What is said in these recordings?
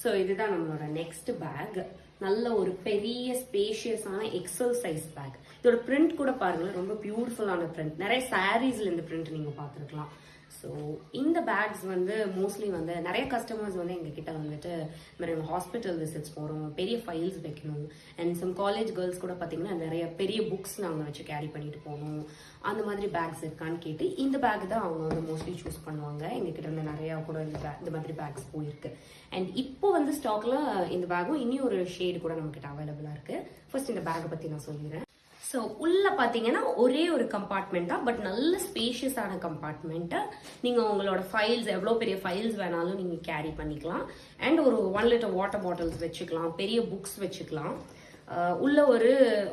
So இதுதான் நம்மளோட next back. நல்ல ஒரு பெரிய ஸ்பேஷியஸான எக்ஸல் சைஸ் பேக். இதோட பிரிண்ட் கூட பாருங்களேன், ரொம்ப பியூட்டிஃபுல்லான பிரிண்ட். நிறைய சாரீஸ்ல இந்த பிரிண்ட் நீங்க பார்த்துருக்கலாம். ஸோ இந்த பேக்ஸ் வந்து மோஸ்ட்லி வந்து நிறைய கஸ்டமர்ஸ் வந்து எங்ககிட்ட வந்துட்டு மாதிரி ஹாஸ்பிட்டல் விசிட்ஸ் போகிறோம், பெரிய ஃபைல்ஸ் வைக்கணும், அண்ட் சம் காலேஜ் கேர்ள்ஸ் கூட பார்த்தீங்கன்னா நிறைய பெரிய புக்ஸ் நாங்கள் வச்சு கேரி பண்ணிட்டு போகணும், அந்த மாதிரி பேக்ஸ் இருக்கான்னு கேட்டு இந்த பேக் தான் அவங்க வந்து மோஸ்ட்லி சூஸ் பண்ணுவாங்க. எங்ககிட்ட இருந்து நிறையா கூட இந்த மாதிரி பேக்ஸ் போயிருக்கு. அண்ட் இப்போ வந்து ஸ்டாக்ல இந்த பேக்கும் இனி ஒரு ஷேடு கூட நம்மகிட்ட அவைலபிளாக இருக்கு. ஃபர்ஸ்ட் இந்த பேக்கை பற்றி நான் சொல்லிடுறேன். ஸோ உள்ள பார்த்தீங்கன்னா ஒரே ஒரு கம்பார்ட்மெண்ட் தான், பட் நல்ல ஸ்பேஷியஸான கம்பார்ட்மெண்ட்டு. நீங்கள் உங்களோட ஃபைல்ஸ் எவ்வளோ பெரிய ஃபைல்ஸ் வேணாலும் நீங்கள் கேரி பண்ணிக்கலாம். அண்ட் ஒரு 1 லிட்டர் வாட்டர் பாட்டில்ஸ் வச்சுக்கலாம், பெரிய புக்ஸ் வச்சுக்கலாம். உள்ள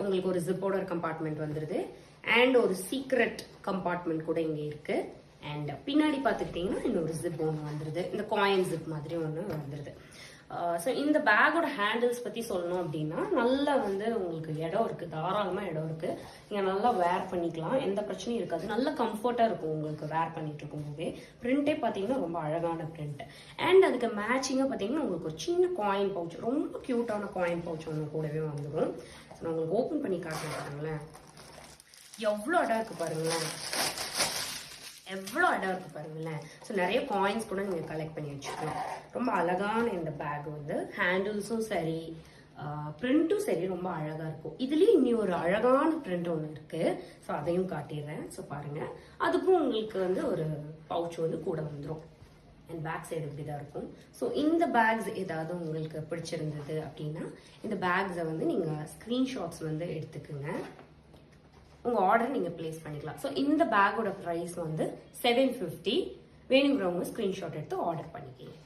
உங்களுக்கு ஒரு ஜிப்போட ஒரு கம்பார்ட்மெண்ட் வந்துடுது. அண்ட் ஒரு சீக்ரெட் கம்பார்ட்மெண்ட் கூட இங்கே இருக்கு. அண்ட் பின்னாடி பார்த்துக்கிட்டிங்கன்னா இன்னொரு ஜிப் ஒன்று வந்துடுது, இந்த காயின் ஜிப் மாதிரி ஒன்று வந்துடுது. ஸோ இந்த பேக்கோட ஹேண்டில்ஸ் பற்றி சொல்லணும் அப்படின்னா நல்லா வந்து உங்களுக்கு இடம் இருக்குது, தாராளமாக இடம் இருக்குது. நீங்கள் நல்லா வேர் பண்ணிக்கலாம், எந்த பிரச்சனையும் இருக்காது. நல்ல கம்ஃபர்ட்டாக இருக்கும் உங்களுக்கு வேர் பண்ணிட்டு இருக்கும்போதே. பிரிண்டே பார்த்தீங்கன்னா ரொம்ப அழகான பிரிண்ட். அண்ட் அதுக்கு மேட்சிங்காக பார்த்தீங்கன்னா உங்களுக்கு ஒரு சின்ன காயின் பவுச், ரொம்ப க்யூட்டான காயின் பவுச் ஒன்று கூடவே வந்துடும். ஸோ நான் உங்களுக்கு ஓப்பன் பண்ணி காட்டுறேன் பாருங்களேன், எவ்வளோ இடம் இருக்குது பாருங்களேன், எவ்வளோ இடம் இருக்கு பாருங்களேன். ஸோ நிறைய காயின்ஸ் கூட நீங்கள் கலெக்ட் பண்ணி வச்சுக்கலாம். ரொம்ப அழகான இந்த பேக் வந்து ஹேண்டில்ஸும் சரி, பிரிண்ட்டும் சரி ரொம்ப அழகாக இருக்கும். இதுலேயும் இன்னி ஒரு அழகான பிரிண்ட் ஒன்று இருக்கு. ஸோ அதையும் காட்டிடுறேன். ஸோ பாருங்க, அதுக்கும் உங்களுக்கு வந்து ஒரு பவுச் வந்து கூட வந்துடும். அண்ட் பேக் சைடு இப்படி தான் இருக்கும். ஸோ இந்த பேக்ஸ் ஏதாவது உங்களுக்கு பிடிச்சிருந்தது அப்படின்னா இந்த பேக்ஸை வந்து நீங்கள் ஸ்க்ரீன்ஷாட்ஸ் வந்து எடுத்துக்கோங்க, உங்கள் ஆர்டர் நீங்கள் பிளேஸ் பண்ணிக்கலாம். ஸோ இந்த பேக்கோட ப்ரைஸ் வந்து 750. வேணுங்கிறவங்க ஸ்க்ரீன்ஷாட் எடுத்து ஆர்டர் பண்ணிக்கலாம்.